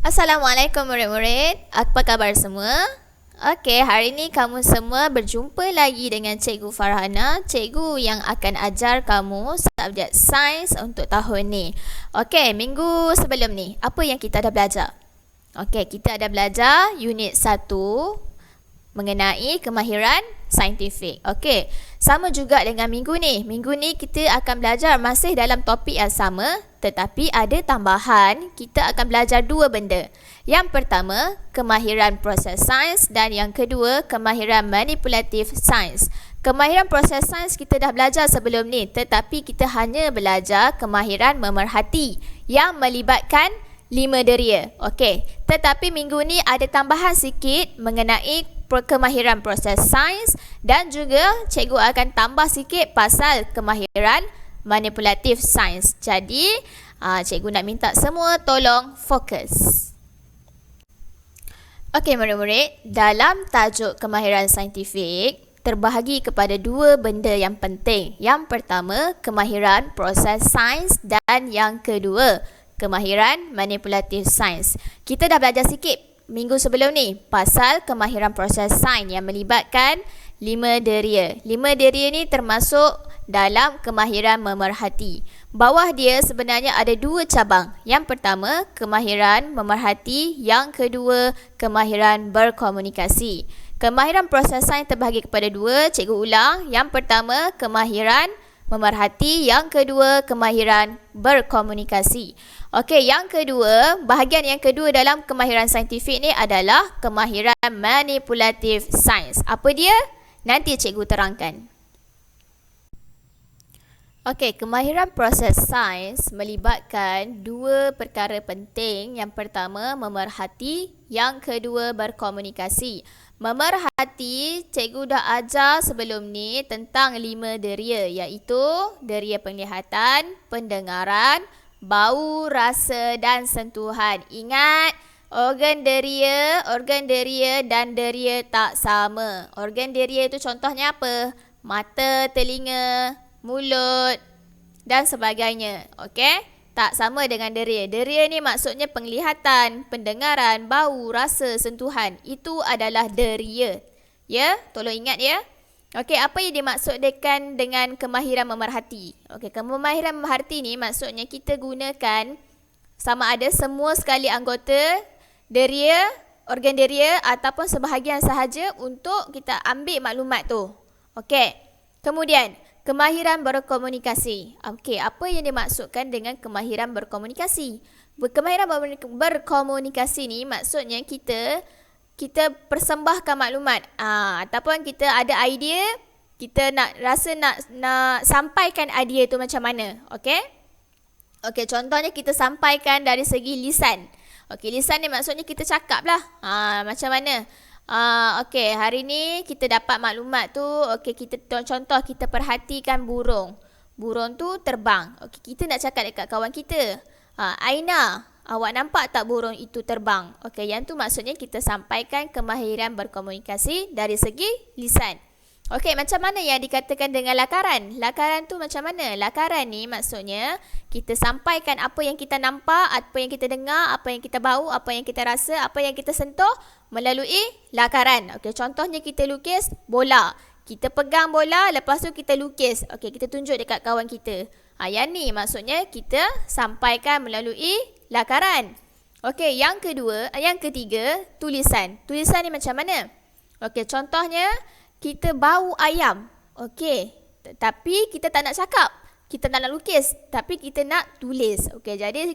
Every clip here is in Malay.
Assalamualaikum murid-murid. Apa khabar semua? Okey, hari ini kamu semua berjumpa lagi dengan Cikgu Farhana, cikgu yang akan ajar kamu subjek sains untuk tahun ni. Okey, minggu sebelum ni, apa yang kita dah belajar? Okey, kita ada belajar unit 1 mengenai kemahiran saintifik. Okey, sama juga dengan minggu ni. Minggu ni kita akan belajar masih dalam topik yang sama, tetapi ada tambahan. Kita akan belajar dua benda. Yang pertama, kemahiran proses sains, dan yang kedua, kemahiran manipulatif sains. Kemahiran proses sains kita dah belajar sebelum ni, tetapi kita hanya belajar kemahiran memerhati yang melibatkan 5 deria. Okey, tetapi minggu ni ada tambahan sikit mengenai kemahiran proses sains, dan juga cikgu akan tambah sikit pasal kemahiran manipulatif sains. Jadi, cikgu nak minta semua tolong fokus. Okey murid-murid, dalam tajuk kemahiran saintifik terbahagi kepada dua benda yang penting. Yang pertama, kemahiran proses sains, dan yang kedua, kemahiran manipulatif sains. Kita dah belajar sikit minggu sebelum ni pasal kemahiran proses sains yang melibatkan 5 deria. 5 deria ni termasuk dalam kemahiran memerhati. Bawah dia sebenarnya ada dua cabang. Yang pertama, kemahiran memerhati. Yang kedua, kemahiran berkomunikasi. Kemahiran proses sains terbahagi kepada dua. Cikgu ulang. Yang pertama, kemahiran memerhati. Yang kedua, kemahiran berkomunikasi. Okey, yang kedua, bahagian yang kedua dalam kemahiran saintifik ni adalah kemahiran manipulatif sains. Apa dia? Nanti cikgu terangkan. Okey, kemahiran proses sains melibatkan dua perkara penting. Yang pertama, memerhati. Yang kedua, berkomunikasi. Memerhati, cikgu dah ajar sebelum ni tentang 5 deria, iaitu deria penglihatan, pendengaran, bau, rasa dan sentuhan. Ingat, organ deria dan deria tak sama. Organ deria itu contohnya apa? Mata, telinga, mulut dan sebagainya. Okey? Tak sama dengan deria. Deria ni maksudnya penglihatan, pendengaran, bau, rasa, sentuhan. Itu adalah deria. Ya? Tolong ingat ya. Okey, apa yang dimaksudkan dengan kemahiran memerhati? Okey, kemahiran memerhati ni maksudnya kita gunakan sama ada semua sekali anggota deria, organ deria ataupun sebahagian sahaja untuk kita ambil maklumat tu. Okey. Kemudian, kemahiran berkomunikasi. Okey, apa yang dimaksudkan dengan kemahiran berkomunikasi? Kemahiran berkomunikasi ni maksudnya kita persembahkan maklumat, ataupun kita ada idea, kita nak sampaikan idea tu macam mana. Okey? Okey, contohnya kita sampaikan dari segi lisan. Okey, lisan ni maksudnya kita cakap lah. Macam mana? Okey, hari ni kita dapat maklumat tu. Okey, contoh kita perhatikan burung. Burung tu terbang. Okey, kita nak cakap dekat kawan kita. Aina, awak nampak tak burung itu terbang? Okey, yang tu maksudnya kita sampaikan kemahiran berkomunikasi dari segi lisan. Okey, macam mana yang dikatakan dengan lakaran? Lakaran tu macam mana? Lakaran ni maksudnya kita sampaikan apa yang kita nampak, apa yang kita dengar, apa yang kita bau, apa yang kita rasa, apa yang kita sentuh melalui lakaran. Okey, contohnya kita lukis bola. Kita pegang bola, lepas tu kita lukis. Okey, kita tunjuk dekat kawan kita. Yang ni maksudnya kita sampaikan melalui lakaran. Okey, yang ketiga, tulisan. Tulisan ni macam mana? Okey, contohnya kita bau ayam. Okey, tapi kita tak nak cakap. Kita tak nak lukis, tapi kita nak tulis. Okey, jadi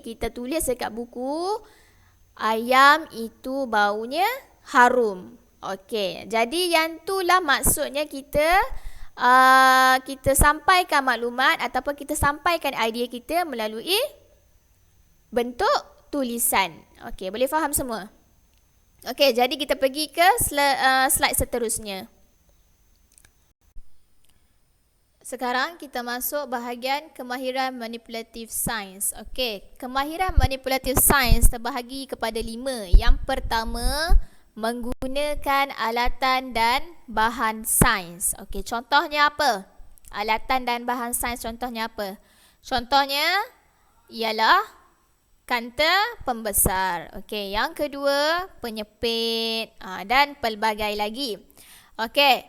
kita tulis dekat buku, ayam itu baunya harum. Okey, jadi yang itulah maksudnya kita sampaikan maklumat ataupun kita sampaikan idea kita melalui bentuk tulisan. Okey, boleh faham semua? Okey, jadi kita pergi ke slide seterusnya. Sekarang kita masuk bahagian kemahiran manipulatif sains. Okey, kemahiran manipulatif sains terbahagi kepada 5. Yang pertama, menggunakan alatan dan bahan sains. Okey, contohnya apa? Alatan dan bahan sains contohnya apa? Contohnya ialah kanta pembesar. Okey, yang kedua penyepit dan pelbagai lagi. Okey.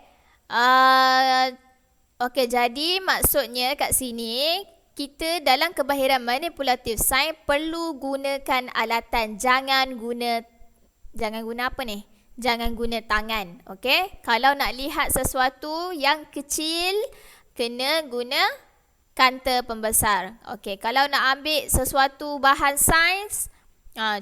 Okey, jadi maksudnya kat sini kita dalam kemahiran manipulatif sains perlu gunakan alatan, jangan guna apa ni? Jangan guna tangan. Okey? Kalau nak lihat sesuatu yang kecil kena guna kanta pembesar. Okey, kalau nak ambil sesuatu bahan sains,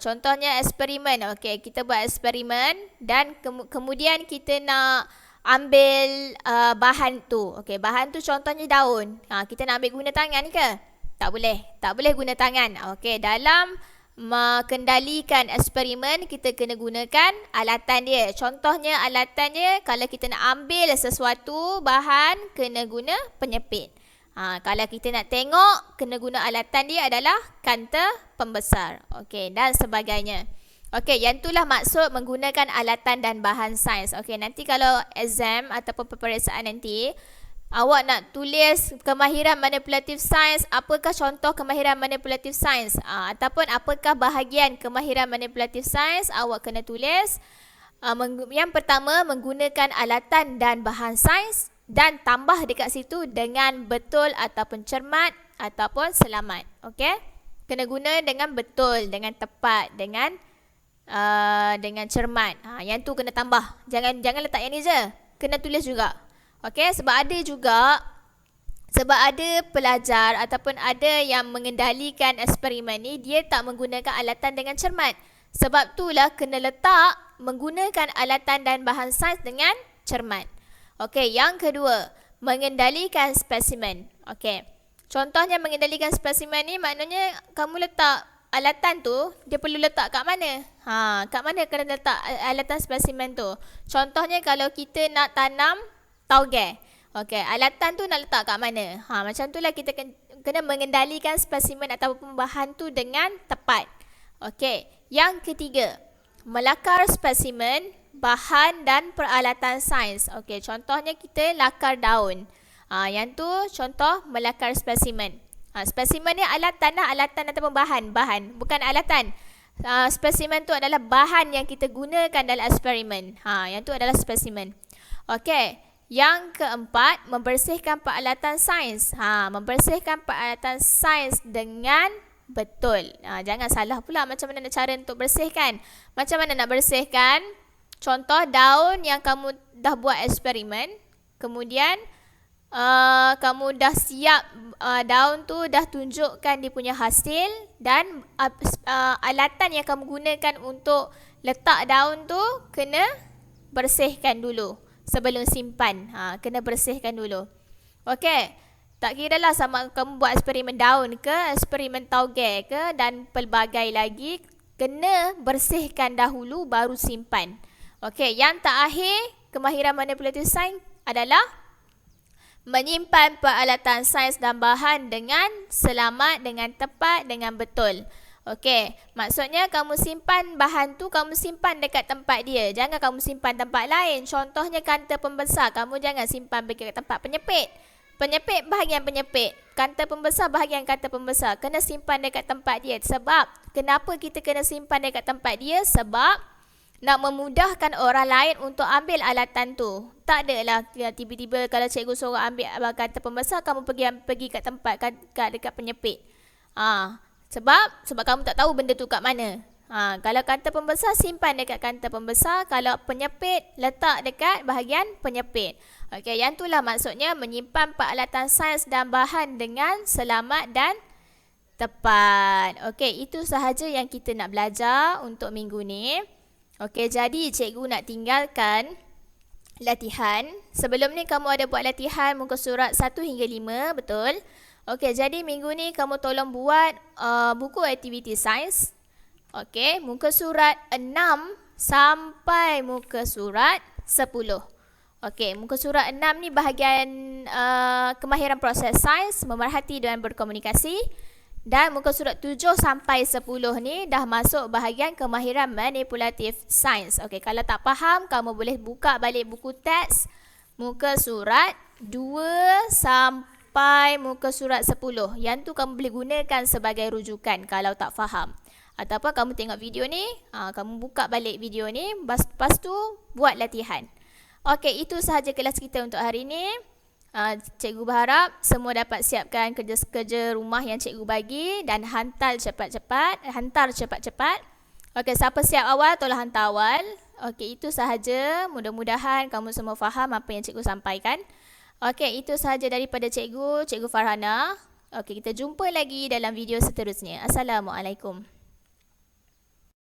contohnya eksperimen. Okey, kita buat eksperimen dan kemudian kita nak ambil bahan tu. Okey, bahan tu contohnya daun. Kita nak ambil guna tangan ke? Tak boleh. Tak boleh guna tangan. Okey, dalam mengendalikan eksperimen kita kena gunakan alatan dia. Contohnya alatan dia, kalau kita nak ambil sesuatu bahan kena guna penyepit. Kalau kita nak tengok kena guna alatan dia adalah kanta pembesar. Okey, dan sebagainya. Okey, yang itulah maksud menggunakan alatan dan bahan sains. Okey, nanti kalau exam ataupun peperiksaan nanti awak nak tulis kemahiran manipulatif sains, apakah contoh kemahiran manipulatif sains? Ataupun apakah bahagian kemahiran manipulatif sains, awak kena tulis. Yang pertama, menggunakan alatan dan bahan sains dan tambah dekat situ dengan betul ataupun cermat ataupun selamat. Okey? Kena guna dengan betul, dengan tepat, dengan cermat. Yang tu kena tambah. Jangan letak yang ni je. Kena tulis juga. Okey, sebab ada pelajar ataupun ada yang mengendalikan eksperimen ni, dia tak menggunakan alatan dengan cermat. Sebab itulah kena letak menggunakan alatan dan bahan sains dengan cermat. Okey, yang kedua, mengendalikan spesimen. Okey, contohnya mengendalikan spesimen ni maknanya kamu letak alatan tu, dia perlu letak kat mana? Kat mana kena letak alatan spesimen tu? Contohnya kalau kita nak tanam tauge. Okey, alatan tu nak letak kat mana? Macam itulah kita kena mengendalikan spesimen ataupun bahan tu dengan tepat. Okey, yang ketiga, melakar spesimen, bahan dan peralatan sains. Okey, contohnya kita lakar daun. Yang tu contoh melakar spesimen. Spesimen ni alatan ataupun bahan, bukan alatan. Spesimen tu adalah bahan yang kita gunakan dalam eksperimen. Yang tu adalah spesimen. Okey. Yang keempat, membersihkan peralatan sains. Membersihkan peralatan sains dengan betul. Jangan salah pula macam mana cara untuk bersihkan. Macam mana nak bersihkan? Contoh daun yang kamu dah buat eksperimen, kemudian kamu dah siap daun tu, dah tunjukkan dia punya hasil dan alatan yang kamu gunakan untuk letak daun tu kena bersihkan dulu. Sebelum simpan, kena bersihkan dulu. Okey, tak kiralah sama kamu buat eksperimen daun ke, eksperimen tauge ke dan pelbagai lagi, kena bersihkan dahulu baru simpan. Okey, yang terakhir, kemahiran manipulatif sains adalah menyimpan peralatan sains dan bahan dengan selamat, dengan tepat, dengan betul. Okey, maksudnya kamu simpan bahan tu, kamu simpan dekat tempat dia. Jangan kamu simpan tempat lain. Contohnya kanta pembesar, kamu jangan simpan dekat tempat penyepit. Penyepit, bahagian penyepit. Kanta pembesar, bahagian kanta pembesar. Kena simpan dekat tempat dia. Sebab, kenapa kita kena simpan dekat tempat dia? Sebab, nak memudahkan orang lain untuk ambil alatan tu. Tak adalah tiba-tiba kalau cikgu suruh ambil kanta pembesar, kamu pergi kat tempat dekat penyepit. Sebab kamu tak tahu benda tu kat mana. Kalau kanta pembesar, simpan dekat kanta pembesar. Kalau penyepit, letak dekat bahagian penyepit. Okey, yang itulah maksudnya menyimpan peralatan sains dan bahan dengan selamat dan tepat. Okey, itu sahaja yang kita nak belajar untuk minggu ni. Okey, jadi cikgu nak tinggalkan latihan. Sebelum ni kamu ada buat latihan muka surat 1 hingga 5, betul? Okey, jadi minggu ni kamu tolong buat buku aktiviti sains. Okey, muka surat 6 sampai muka surat 10. Okey, muka surat 6 ni bahagian kemahiran proses sains, memerhati dan berkomunikasi. Dan muka surat 7 sampai 10 ni dah masuk bahagian kemahiran manipulatif sains. Okey, kalau tak faham, kamu boleh buka balik buku teks muka surat 2 sampai muka surat 10. Yang tu kamu boleh gunakan sebagai rujukan kalau tak faham. Ataupun kamu tengok video ni, kamu buka balik video ni, lepas tu buat latihan. Okey, itu sahaja kelas kita untuk hari ni. Cikgu berharap semua dapat siapkan kerja-kerja rumah yang cikgu bagi dan hantar cepat-cepat. Okey, siapa siap awal, tolong hantar awal. Okey, itu sahaja. Mudah-mudahan kamu semua faham apa yang cikgu sampaikan. Okey, itu sahaja daripada Cikgu Farhana. Okey, kita jumpa lagi dalam video seterusnya. Assalamualaikum.